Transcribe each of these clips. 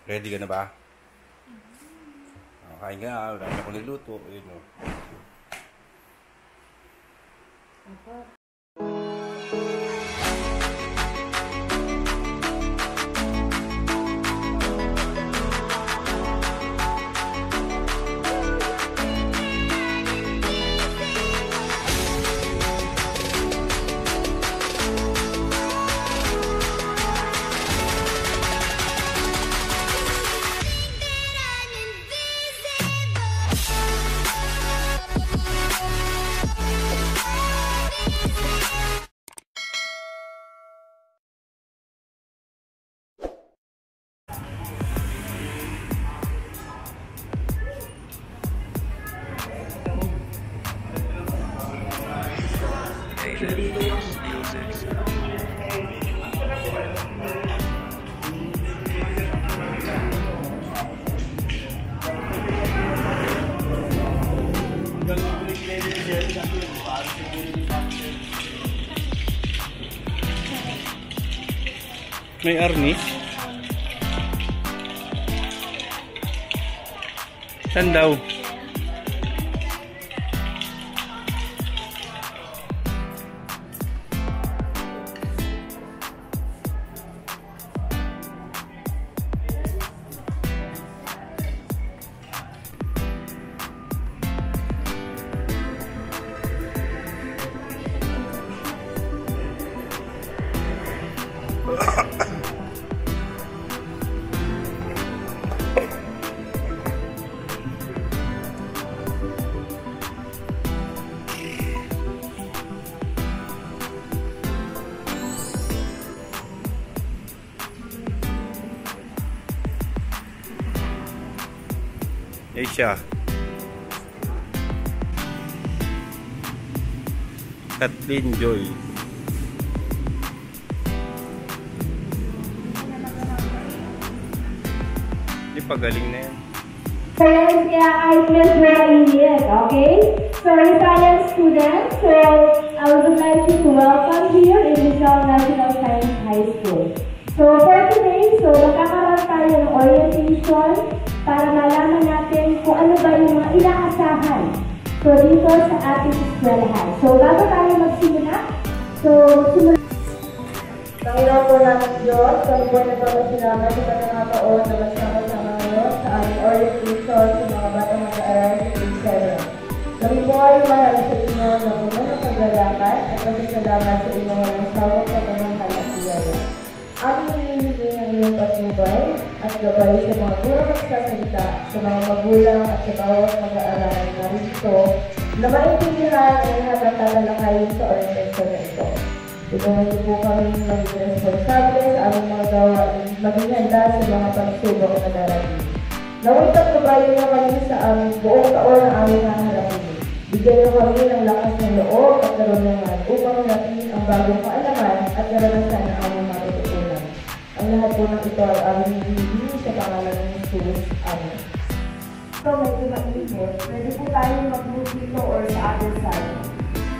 Ready ka na ba? Kain ka na. Dami ako niluto. Ayun o. May arnis? Saan daw? Asia Kathleen Joy. Di pagaling na yan. Parents, kaya I feel very immediate, okay? So, science students, so I would like you to welcome here in Rizal National Science High School. So, for today, so magkakaroon tayo ng orientation para malaman natin kung ano ba yung mga inaasahan so dito sa ating eskwelahan. So, bago tayo magsimula, so simula. Panginoon po natin Diyos, kami po nagpapasalamat sa mga taon na magsama-sama ngayon sa aming orientation sa mga batang mag-aaral sa grade 7. Kami po ay mahal sa inyo na pumunang paglalakan at pasasalamat sa inyong walang sawang pagmamahal at biyaya. Aming hinihingi ang iyong patnubay at gabay sa mga purang magsasalita, sa mga magulang at sa bawat mag-aaral na rito na maintindihan ang lahat ng tatalakayin sa orientation na ito. Tulungan niyo po kami maging responsable sa aming mga gawain, maging handa sa mga pagsubok na darating. Naway pagbabayo niyo kami sa aming buong taon na aming haharapin. Bigyan niyo kami ng lakas ng loob at karunungan upang natin ang bagong kaalaman at karanasan ng aming matututunan. Ang lahat po ng ito ay aming hinihingi sa pangalan ng Jesus. Amen. So, medyo mainit. Pwede po tayo mag-move dito or sa other side.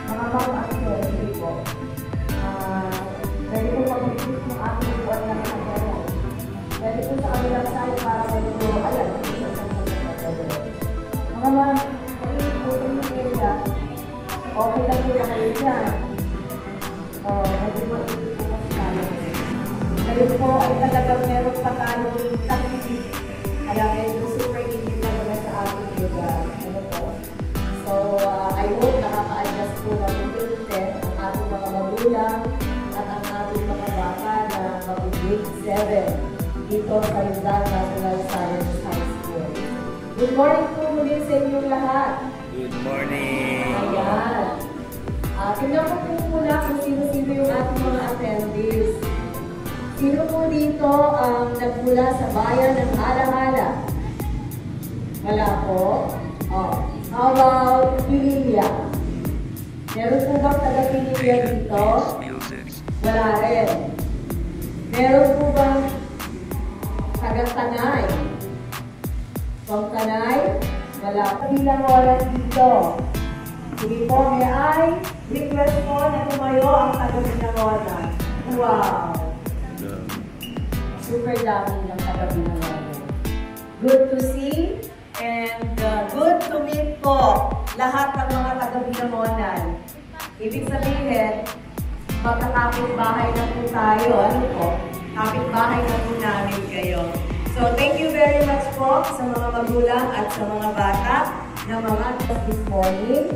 Mga mag-access dito. Pwede po mag-move ng ating buwan ng kanyang. Pwede po sa kabilang side para medyo, ayan, mga mag-move po ng area. Okay lang po na kayo dyan. Pwede po mag-move po kasi tayo. Kayo po ay talagang meron pa tayong taktik. Kaya medyo super easy talaga sa ating lugar. Ano po? So, I hope nakaka-adjust po na pinilitin ang ating mga magulang at ang ating mga bata na mag-grade 7 dito sa Rizal National Science High School. Good morning po muli sa inyong lahat. Good morning! Ayan. Tingnan ko po muna kung sino-sino yung ating mga attendees. Sino po dito ang nagmula sa bayan ng Alahala? Wala po. How about Pililla? Meron po bang taga-Pililla dito? Wala rin. Meron po bang taga-Tanay? Tanay? Wala. Bilang oras dito. Sige po, may I request po na tumayo ang taga-Bilang oras. Wow! Super dami ng taga-Bilang oras. good to see, and good to meet po lahat ng mga taga-Binamonan. Ibig sabihin, magkakapit-bahay na po tayo. Ano po? Kapit-bahay na po namin kayo. So, thank you very much po sa mga magulang at sa mga bata na mga this morning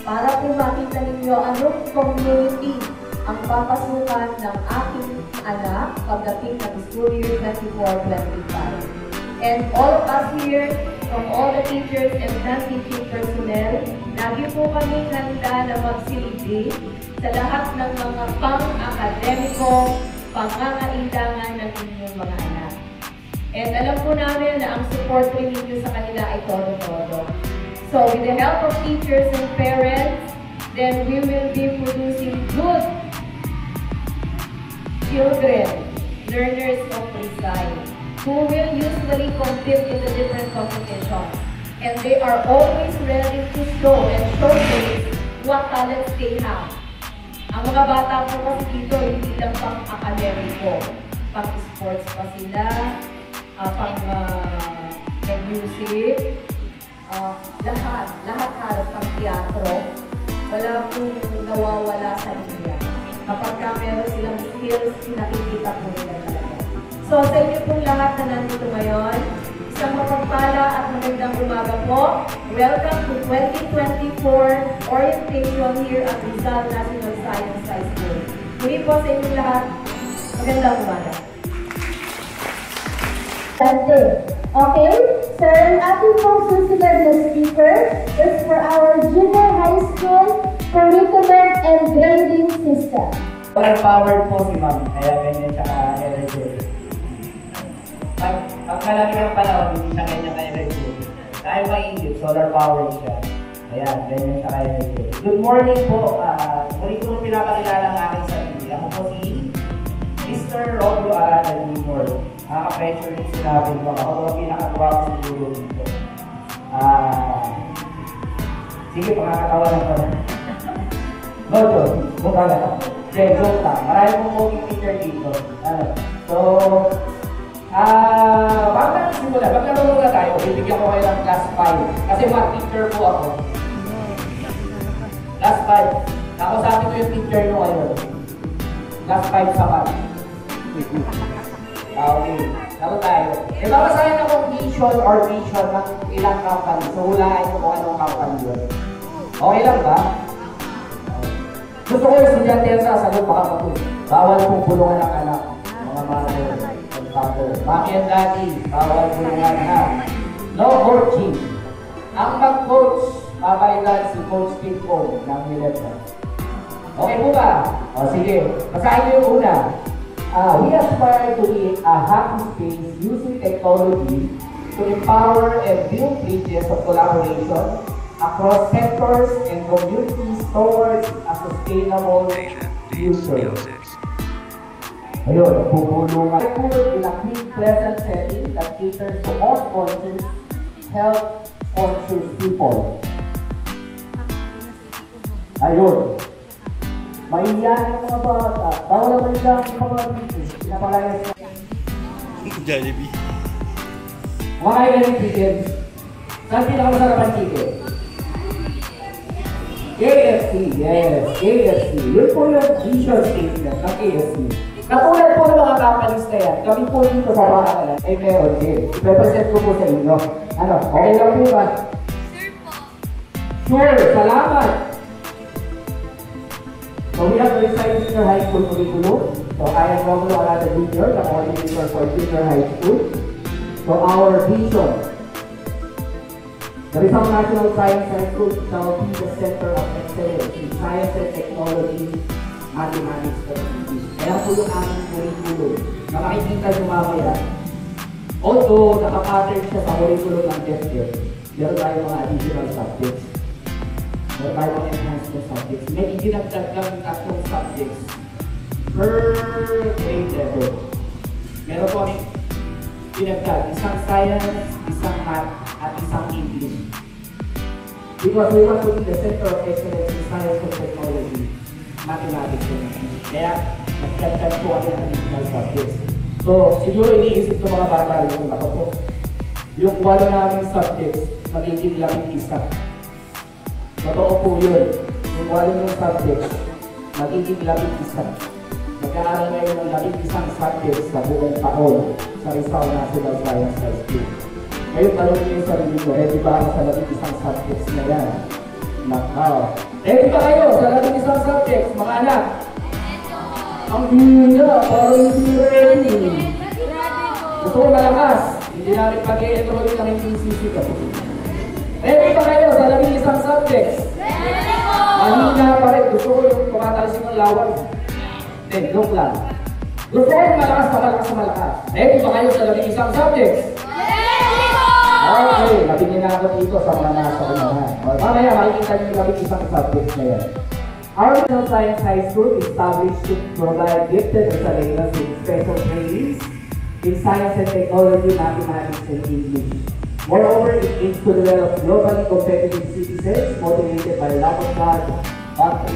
para po makita ninyo anong community ang papasukan ng aking anak pagdating ng school year 24-25. And all of us here, from all the teachers and non-teaching personnel, lagi po kami handa na magsilbi sa lahat ng mga pang-akademiko, pangangailangan ng inyong mga anak. And alam po namin na ang support po ninyo sa kanila ay todo-todo. So with the help of teachers and parents, then we will be producing good children, learners of Rizal, who will usually compete in the different competitions. And they are always ready to show and showcase what talents they have. Ang mga bata po kasi dito, hindi lang pang-academico. Pang-sports pa sila, pang-music, lahat halos pang-teatro. Wala pong nawawala sa inyo. Kapag ka meron silang skills, nakikita po nila talaga. So, sa inyo pong lahat na nandito ngayon, isang mapagpala at magandang umaga po. Welcome to 2024 orientation here at Rizal National Science High School. Muli po sa inyong lahat, magandang umaga. Okay, so ang ating pong susunod na speaker is for our junior high school curriculum and grading system. Solar powered po si ma'am, kaya ganyan siya ka-energy. Pag malaki ng panahon, hindi siya ganyan ka-energy. Dahil mainit, solar powered siya. Ayan, ganyan siya ka-energy. Good morning po. Muli ko pinapakilala ng aking sarili. Ako po si Mr. Rodo Arada Jr. Nakaka-pressure yung sinabi ko. Ako po ang pinakagawa ko siguro dito. Sige, pakakatawa lang pala. Rodo, mukha na lang. Okay, joke lang. Marami pong moving teacher dito. So, bago natin simula, maglaro muna tayo. Bibigyan ko kayo ng class 5. Kasi math teacher po ako. Class 5. Nakasabi ko yung teacher nyo ngayon. Class 5 sa math. Okay. Laro tayo. Babasahin akong vision or vision ng ilang company. So, hulaan nyo kung anong company yun. Okay lang ba? Gusto ko yung estudyante yan sasagot baka po. Bawal pong bulungan ng anak. Mga mother and father. Mami and daddy, bawal bulungan na. No coaching. Ang mag-coach, papailan si Coach Steve Cole ng Mileta. Okay po ba? O sige, basahin niyo yung una. We aspire to be a happy space using technology to empower and build bridges of collaboration across sectors and communities towards a sustainable future. Ayun, pupulungan. In a clean, pleasant setting that caters to all conscious, health-conscious people. Ayun. Maiiyan ang mga bata. Bawal naman lang ang mga business. Pinapalayas na. Jollibee. Mga kailangan chicken. Saan pinakamasarap ang chicken? KFC, yes, KFC. Yun po yung vision statement ng KFC. Katulad po ng mga companies na yan, kami po dito sa Bakalan ay meron din. I-represent ko po sa inyo. Ano, okay lang po ba? Sure po. Sure, salamat. So we have the Junior High School curriculum. So I am Romulo Arada Jr., the coordinator for Junior High School. So our vision. The Rizal National Science High School shall be the center of excellence in science and technology, mathematics, and physics. Kaya po yung aming curriculum na makikita nyo mamaya. Although nakapattern siya sa curriculum ng DepEd, meron tayo mga additional subjects. Meron tayo mga enhancement subjects. May itinagdag lang tatlong subjects per grade level. Meron po kami pinagdag, isang science, isang math, at isang English. Because we want to be the center of excellence in science and technology, mathematics and physics. Kaya, nagkagdag po kami ng additional subjects. So, siguro iniisip ko mga bata rin yung ako po. yung 8 naming subjects, magiging 11. Totoo po yun. Yung 8 yung subjects, magiging 11. Mag-aaral ngayon ng 11 subjects sa buong taon sa Rizal National Science High School. Ngayon, tanong niyo yung sarili ko, ready ba ako sa 11 subjects na yan? Ready ba kayo sa 11 subjects, mga anak? Ang hina, parang hindi ready. Gusto ko malakas. Hindi namin pag-e-enroll ng MPCC kasi. Ready ba kayo sa 11 subjects? Mahina pa rin. Gusto ko yung tumatalisin ng lawan. Joke lang. Gusto ko yung malakas na malakas na malakas. Ready ba kayo sa 11 subjects? Okay, nabigyan na ako dito sa mga nasa unahan. Mamaya, makikita niyo yung 11 subjects na yan. Our National Science High School is established to provide gifted Rizaleños with special trainings in science and technology, mathematics, and English. Moreover, it aims to develop globally competitive citizens motivated by love of God, country,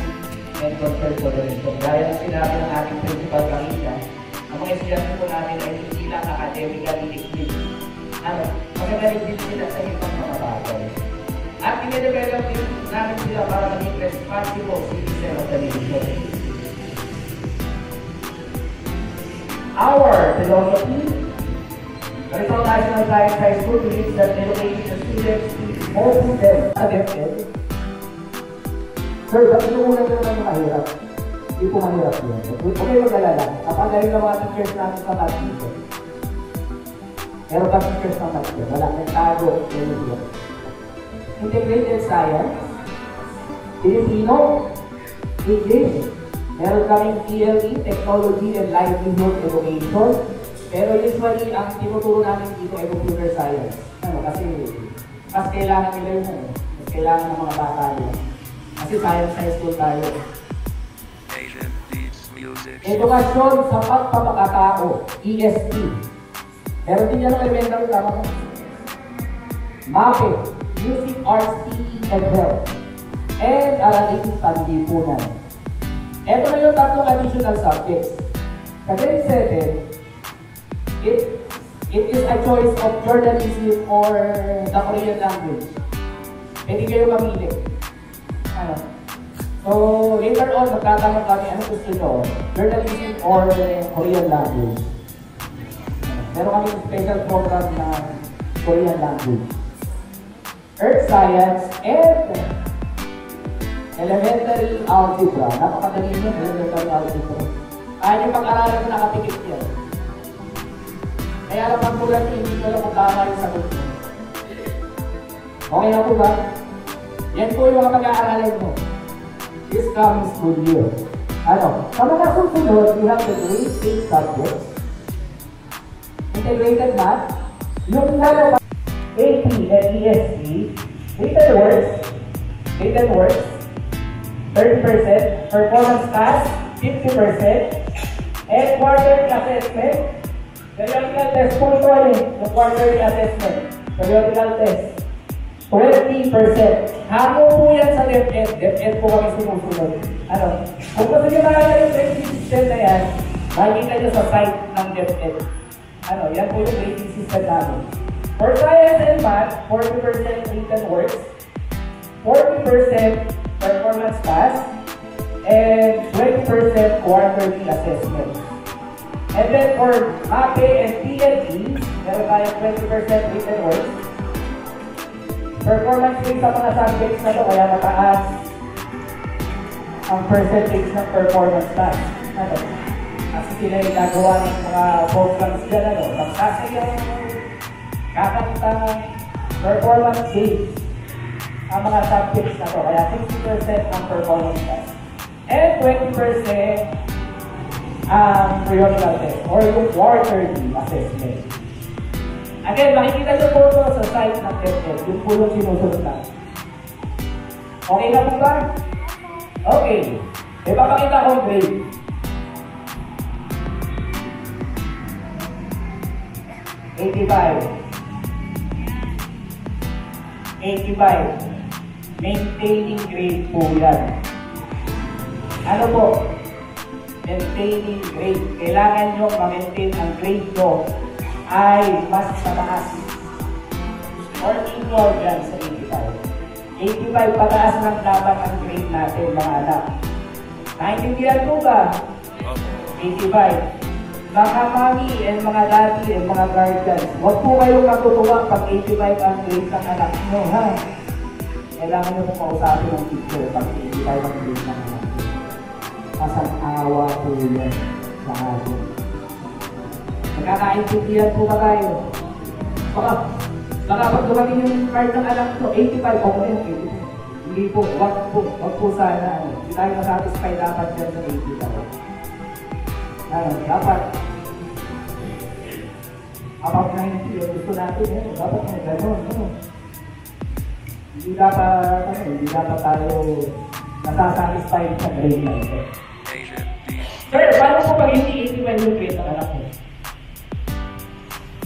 and concern for the nation. Gaya ng sinabi ng ating principal kanina, ang mga estudyante po natin ay hindi lang academically equipped. Magagaling din sila sa ibang mga bagay. At pinidevelop din namin sila para maging responsible citizen of the nation. Our philosophy, the Rizal National Science High School, believes that educating the students is most of them adapted. Sir, bakit yung unang naman yung mahirap? Hindi po mahirap yun. Okay, mag-alala. Kapag galing ng mga teachers natin sa math dito. Meron ba teachers ng math dito? Wala, may tago. Integrated Science, Filipino, English, meron kaming TLE, Technology and Livelihood Education, pero usually ang tinuturo namin dito ay Computer Science. Kasi mas kailangan nila yun. Mas kailangan ng mga bata nila. Kasi Science High School tayo. Edukasyon sa pagpapakatao, ESP. Meron din yan ng elementary, tama ko? MAPE, Music, Arts, PE, and Health. And aralin panlipunan. Ito na yung tatlong additional subjects. Sa grade 7, it is a choice of journalism or the Korean language. Pwede kayo mamili. So, later on, magtatanong kami ano gusto nyo, journalism or Korean language. Meron kami special program na Korean language. Earth Science and Elementary Algebra. Napakadali nyo, Elementary Algebra. Ayaw yung pag-aralan na nakatikip yan. Kaya alam ang bulan nyo, hindi ko lang kung tama yung sagot nyo. Okay na po ba? Yan po yung mga pag-aaralan mo. This coming school year. Sa mga susunod, you have the grade 8 subjects. Integrated Math. Yung AP and ESP, written words, 30%, performance task, 50%, and quarterly assessment, periodical test po ito yung quarterly assessment, periodical test, 20%. Hamo po yan sa DepEd. DepEd po kami sinusunod. Kung gusto nyo makala yung grading system na yan, makikita nyo sa site ng DepEd. Yan po yung grading system namin. For Science and Math, 40% written works, 40% performance task, and 20% quarterly assessment. And then for MAPE and TLE, meron tayong 20% written works. Performance rate sa mga subjects na ito, kaya mataas ang percentage ng performance task. Kasi sila yung nagawa ng mga programs dyan, magsasayaw, kakanta, performance based ang mga subjects na to. Kaya 60% ang performance test. And 20% ang periodical test or yung quarterly assessment. Again, makikita nyo po ito sa site ng DepEd. Yung po yung sinusunod natin. Okay na po ba? Okay. Ipapakita ko grade. 85. Maintaining grade po yan. Ano po? Maintaining grade. Kailangan nyo ma-maintain ang grade nyo ay mas mataas or equal yan sa 85. 85 pataas lang dapat ang grade natin mga anak. Naintindihan po ba? 85. Mga mami and mga daddy and mga guardians, huwag po kayong matutuwa pag 85 ang grade ng anak nyo, ha? Kailangan nyo pong kausapin ng teacher pag 85 ang grade ng anak nyo. Kasang-awa po yan sa atin. Nagkakaintindihan po ba tayo? Baka pag dumating yung card ng anak nyo, 85, okay, 85. Hindi po, wag po sana. Hindi tayo masatisfy dapat dyan sa 85. Dapat about 90 yung gusto natin, dapat may gano'n. Hindi dapat tayo nasasatisfy sa grade na ito. Sir, paano po pag hindi 85 yung grade ng anak ko?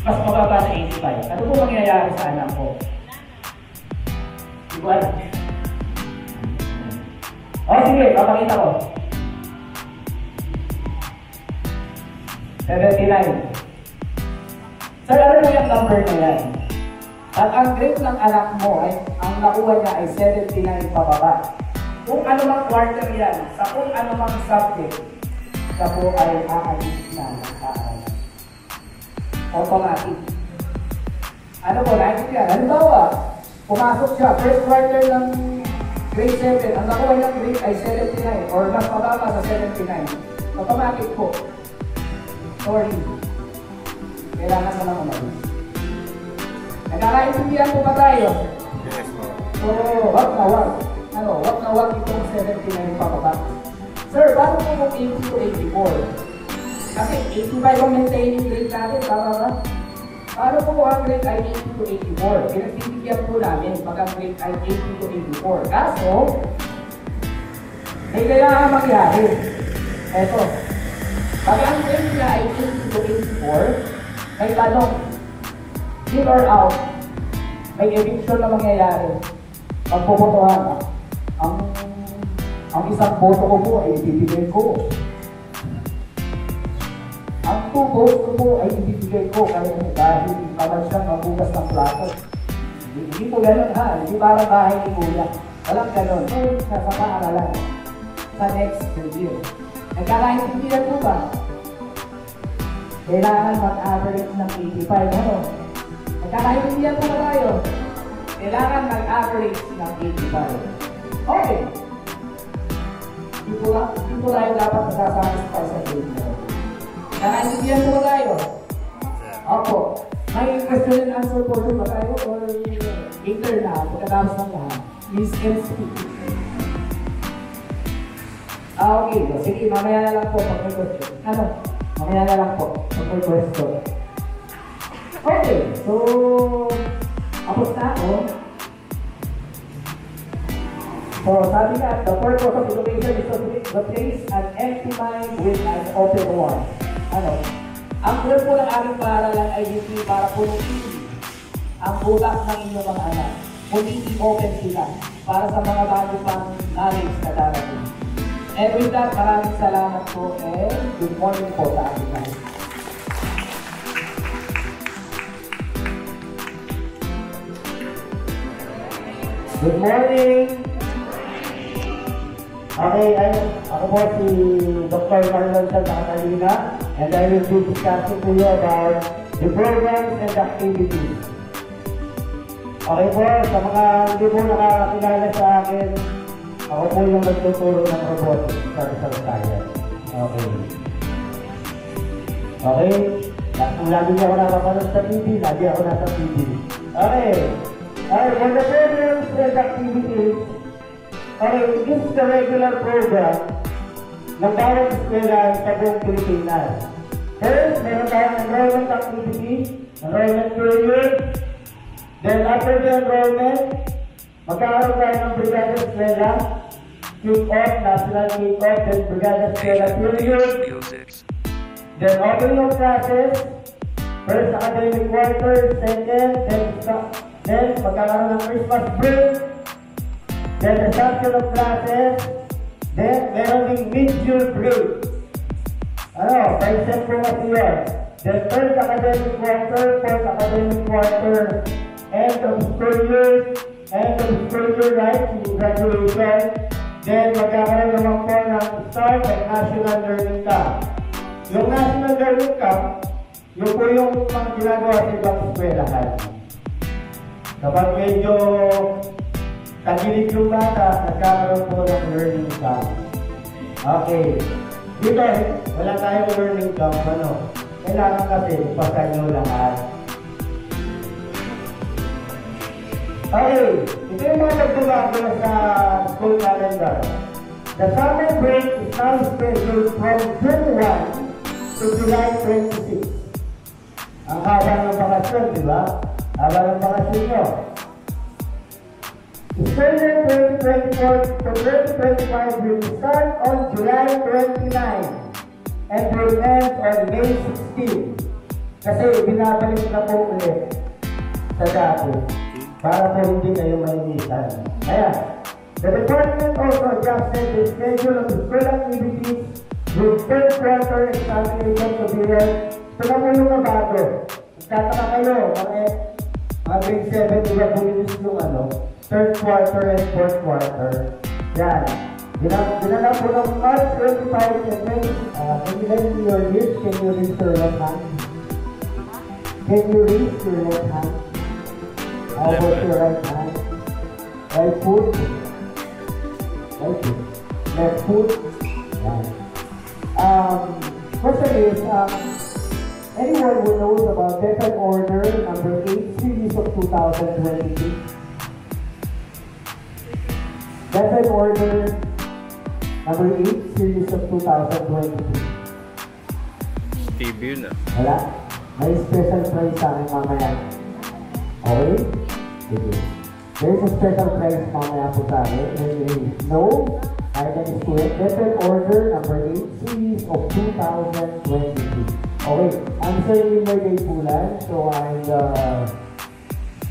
Mas mababa sa 85. Ano po mangyayari sa anak ko? Hindi ko alam. Sige, papakita ko. 79. Sir, ano mo yung number na yan? At ang grade ng anak mo ay, ang nakuha niya ay 79 pababa. Kung ano mang quarter yan, sa kung ano mang subject, siya po ay aalis na nag-aaral. Automatic. Ano po, naintindihan? Halimbawa, pumasok siya, first quarter ng grade 7, ang nakuha niyang grade ay 79 or mas mababa sa 79. Automatic po. Sorry. Kailangan mo lang umalis. Nagkakaintindihan po ba tayo? Yes, po. So, wag na wag itong 79 pababa. Sir, paano po kung 80 to 84? Kasi 85 ang maintaining grade natin, tama ba? Paano po kung ang grade ay 80 to 84? Pinagbibigyan po namin pag ang grade ay 80 to 84. Kaso, may kailangan mangyari. Eto. Pag ang grade niya ay 80 to 84, may tanong, in or out, may eviction na mangyayari. Pagpuputuhan, ang isang boto ko po ay ibibigay ko. Ang 2 votes ko po ay ibibigay ko dahil tamad siyang mabugas ng plato. Hindi po gano'n ha, hindi parang bahay ni Kuya. Walang gano'n. So, sa paaralan, sa next year. Nagkakaintindihan po ba? Kailangan mag-average ng 85, ano? Nagkakaintindihan po ba tayo? Kailangan mag-average ng 85. Okay. Hindi po tayo dapat nasasatisfy sa 85. Nagkakaintindihan po ba tayo? Opo. May question and answer po ba tayo? Or later na, pagkatapos ng lahat? Miss MC. Okay. Sige, mamaya na lang po pag may question. Ano? Mamaya na lang po pag may question. Okay. So, tapos na ako. So, sabi nga, the purpose of education is to replace an empty mind with an open one. Ano? Ang goal po ng aming paaralan ay hindi para punutin ang utak ng inyong mga anak. Kundi i-open sila para sa mga bago pang knowledge na darating. And with that, maraming salamat po and good morning po sa ating lahat. Good morning! Okay, ako po si Dr. Marlon Catalina and I will be discussing to you about the programs and activities. Okay po, sa mga hindi po nakakakilala sa akin, ako po yung nagtuturo ng robotics sa Rizal Science. Okay. Okay, kung lagi niyo ako nakapanood sa TV, lagi ako nasa TV. Okay. Alright, for the programs and activities, this is the regular program ng bawat eskwela sa buong Pilipinas. First, meron tayong enrollment activity, enrollment period. Then after the enrollment, magkakaroon tayo ng Brigada Eskwela, kick-off, national kick-off, then Brigada Eskwela period. Then opening of classes, first academic quarter, second, then magkakaroon ng Christmas break, then resumption of classes, then meron ding mid-year break. Ano, 5 set po kasi yun. Then third academic quarter, fourth academic quarter, end of school year, right, yung graduation. Then, magkakaroon naman po ng start ng National Learning Camp. Yung National Learning Camp, yun po yung mga ginagawa sa ibang eskwelahan. Kapag medyo tagilid yung bata, nagkakaroon po ng learning camp. Okay. Dito, wala tayong learning camp, ano? Kailangan kasi ipasa nyo lahat. Okay, ito yung mga nagbabago sa school calendar. The summer break is now scheduled from June 1 to July 26. Ang haba ng bakasyon, di ba? Haba ng bakasyon nyo. The school year 2024 to 2025 will start on July 29 and will end on May 16. Kasi binabalik na po ulit sa dati para po hindi kayo mainitan. Ayan. The department also adjusted the schedule of the school activities with third quarter examination to be held. Ito na po yung mabago. Magtataka kayo, mga grade 7, di ba bulinis yung third quarter and fourth quarter. Yan. Dinala po ng March 25 and 20. Can you lend me your list? Can you raise your left hand? Can you raise your left hand? How about your right hand? Right foot? Right foot. Left foot? Yan. Question is, anyone who knows about Decade Order number 8 series of 2022? Decade Order number 8 series of 2022. Steve yun ah. Wala? May special prize sa akin mamaya. Okay? Sige. There is a special prize mamaya po sa akin. No, I can school. Decade Order number 8 series of 2022. Okay, I'm Sir Limay Gaypulan, so I'm the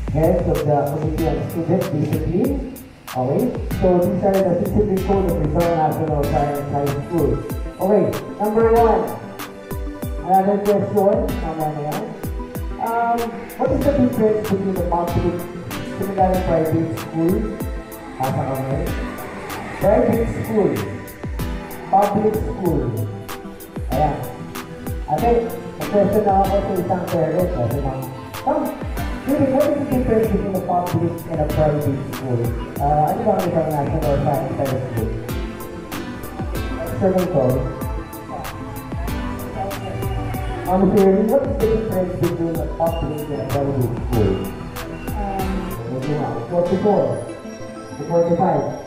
head of the Committee on Student Discipline. Okay, so these are the discipline code of Rizal National Science High School. Okay, number 1. Another question, what is the difference between the public, similar and private school? Asa kami? Private school, public school. Ayan. Ate, mag-question na ako sa isang parent. Kasi really, what is the difference between a public and a private school? Ano ba ang isang national science high school? External call. Sir, what is the difference between a public and a private school? 44. 45.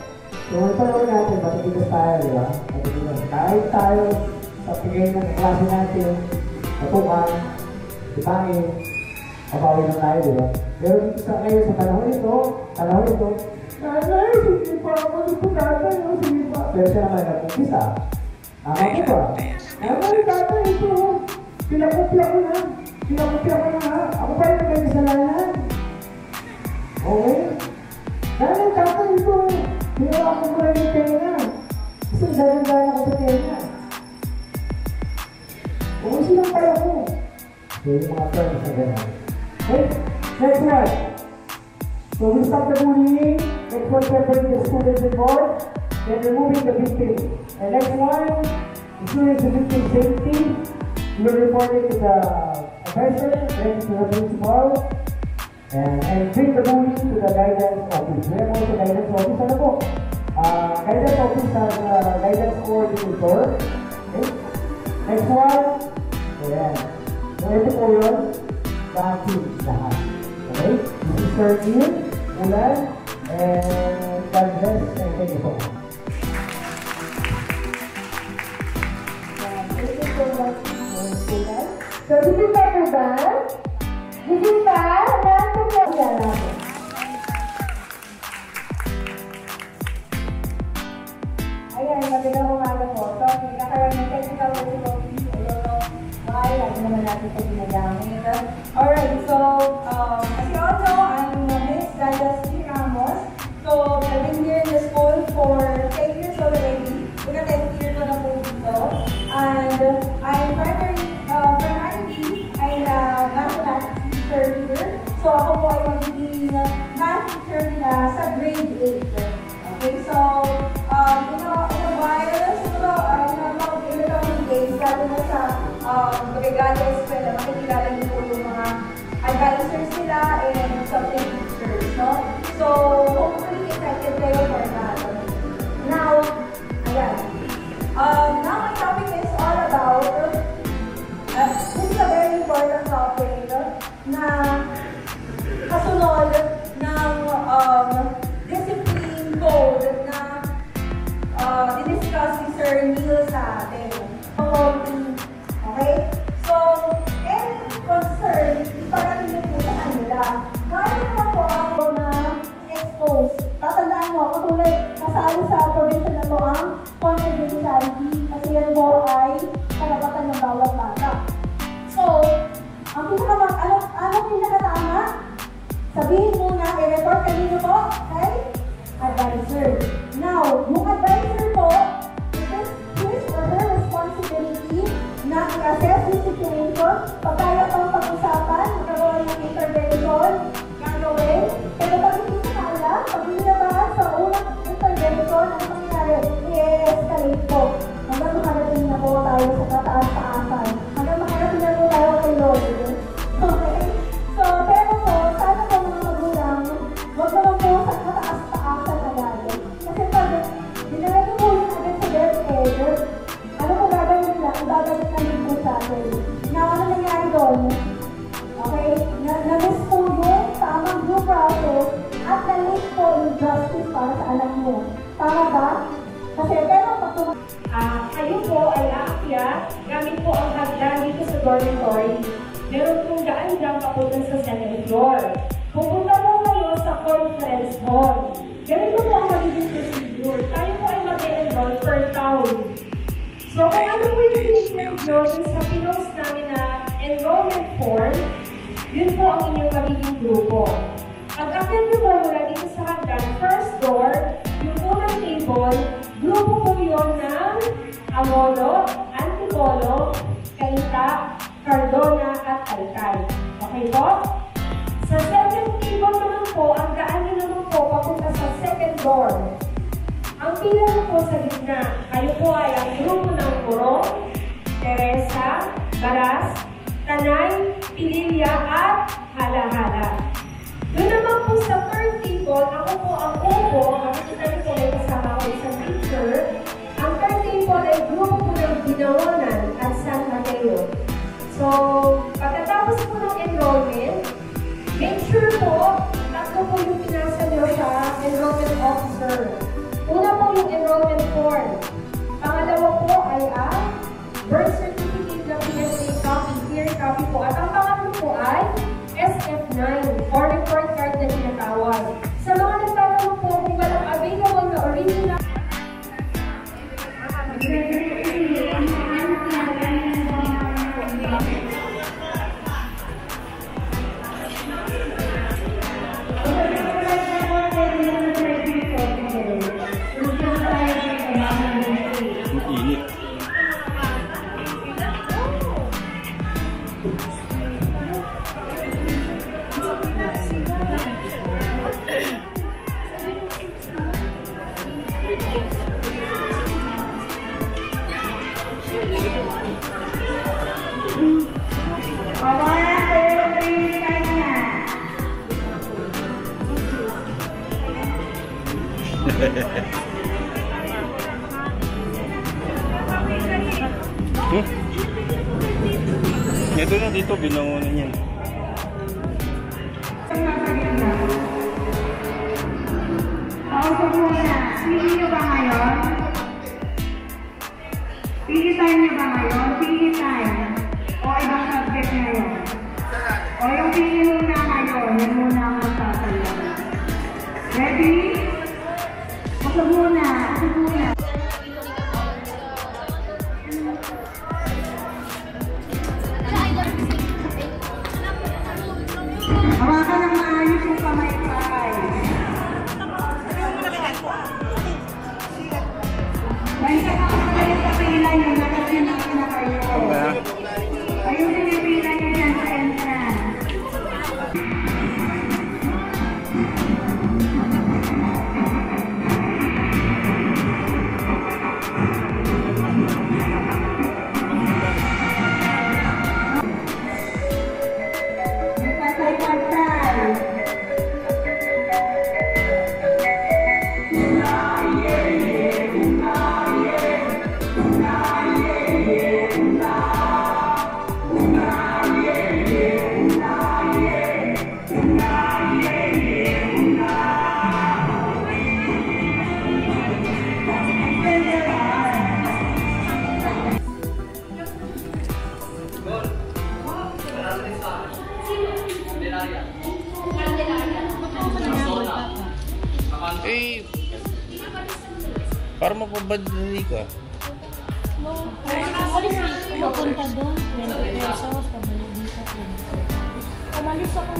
So, ang panahon natin, matigilas tayo, di ba? Matigilas. Kahit tayo sa pigay ng klase natin, natukan, dipain, mabawi na tayo, di ba? Pero sa ngayon, sa panahon ito, nanay, sige pa ako dito tatay, sige pa. Pero siya naman nag-umpisa. Ako ba? Nanay, tatay, ito, pinakopya ko na ha. Ako pa yung nagkakasalanan. Okay? Nanay, tatay, ito, ginawa ko muna yung tenga. Kasi dalang-dalang ako sa tenga. Kung silang pala ko. So, yung mga terms na gano'n. Okay, next one. So, we stop the bullying. Next one, separating the students involved. Then removing the victim. And next one, ensuring the victim safety. We will report it to the professor, then to the principal. And bring the bullying to the guidance office. We have also guidance office. Ano po? Guidance office has guidance coordinator. Okay? Next one. Ayan. So, ito po yun. Lahat. Okay? This is Sir Ian, Ulan, and God bless, and thank you po. Thank you so much, Ulan. So, this is my Ulan. This is my Ulan. Ayan, magandang umaga po. So, nagkakaroon ng technical difficulties. Lagi naman natin sa ginagamit. Alright, so, as you all know, I'm Miss Dadas G. Ramos. So, I've been here in the school for 10 years already. Mga 10 years na po dito. And I'm primarily, I'm a mathematics teacher here. So ako po ay magiging math teacher nila sa grade 8. Okay, so in a while, siguro, in the coming days, lalo na sa regalo eskwela, makikilala niyo po yung mga advisors nila and subject teachers, no? So, hopefully, excited kayo for that. Now, ayan. Now, my topic is all about, this is a very important topic, na kasunod ng discipline code na didiscuss ni Sir Neil sa atin. Okay? So, any concern, iparating niyo po sa kanila. Gaya naman po ako na expose. Tatandaan mo, katulad kasali sa provision na to ang confidentiality kasi yan po ay karapatan ng bawat bata. So, ang pinakatama, sabihin muna, i-report kanino po kay advisor. Now, yung advisor po, it is his or her responsibility na i-assess yung situation, pagkaya pang pag-usapan, magkaroon ng intervention, gagawin. Pero pag hindi na alam, pag hindi na ba sa unang intervention, ang mangyayari, i-escalate po. Hanggang makarating na po tayo sa kataas-taasan. Hanggang makarating na po tayo kay Lord. Okay? So, pero po, sana po mga magulang, huwag naman po sa kataas-taasan agad. Kasi pag dinala niyo po yung agad sa DepEd, ano po gagawin nila? Ibabalik na rin po sa atin. Na ano nangyari doon? Okay? Na-miss po yung tamang due process at na-late po yung justice para sa anak mo. Tama ba? Kasi pero pag kayo po ay aakyat gamit po ang hagdan dito sa dormitory. Meron pong daan-daan papunta sa second floor. Pupunta po kayo sa conference hall. Ganito po ang magiging procedure. Tayo po ay mag-enroll per town. So kung ano po yung pinag-enroll sa pinost namin na enrollment form, yun po ang inyong magiging grupo. Pag-akyat nyo po mula dito sa hagdan, first door, yung unang table, grupo po yun ng Amolo, Antipolo, Cainta, Cardona, at Taytay. Okay po? Sa second table naman po, ang daan nyo naman po papunta sa second door. Ang pila nyo po sa gitna, kayo po ay ang grupo ng Puro, Teresa, Baras, Tanay, Pililla, at Hala-Hala. Doon naman po sa third table, ako po ang upo, makikita niyo po may kasama ko isang teacher. Ang third table ay grupo po ng Binaonan at San Mateo. So, pagkatapos po ng enrollment, make sure po, tatlo po yung pinasa nyo sa enrollment officer. Una po yung enrollment form. Pangalawa po ay ang birth certificate na PSA copy, clear copy po. At ang pangatlo po ay SF9 or report card na tinatawag. Sa mga nagtatanong po kung walang available na original Ito na dito, binangunan yan. Paupo muna. Pili nyo ba ngayon? Pili time nyo ba ngayon? Pili time. O ibang subject ngayon? O yung pili muna ngayon, yun muna ang magsasayo. Ready? Ako muna. Ako muna. Hawakan ng maayos yung kamay-kamay. Dahil sa kakakalit sa pila nyo, nakasin natin na kayo. Ayun pinipila nyo dyan sa entrance. Eh, para mapabadali ka. Pupunta doon, 20 pesos, pabalik dito. Umalis ako.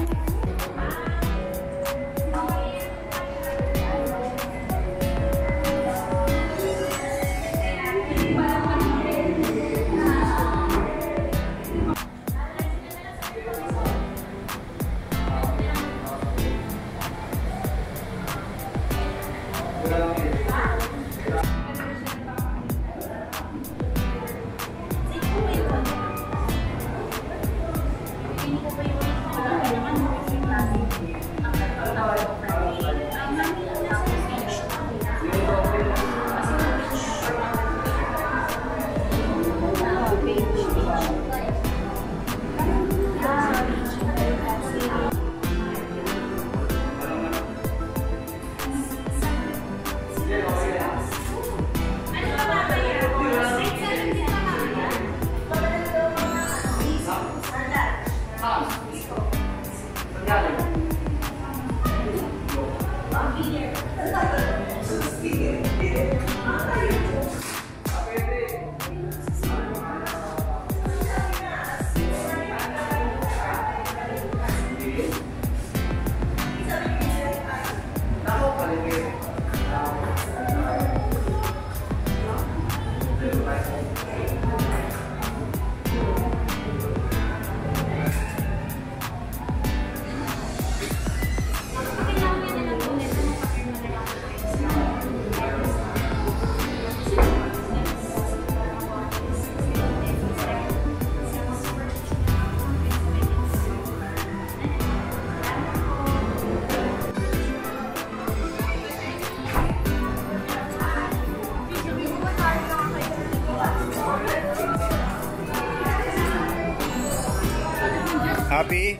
Happy?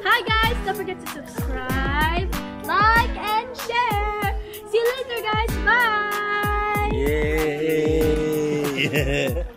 Hi guys, don't forget to subscribe, like, and share. See you later guys, bye! Yay!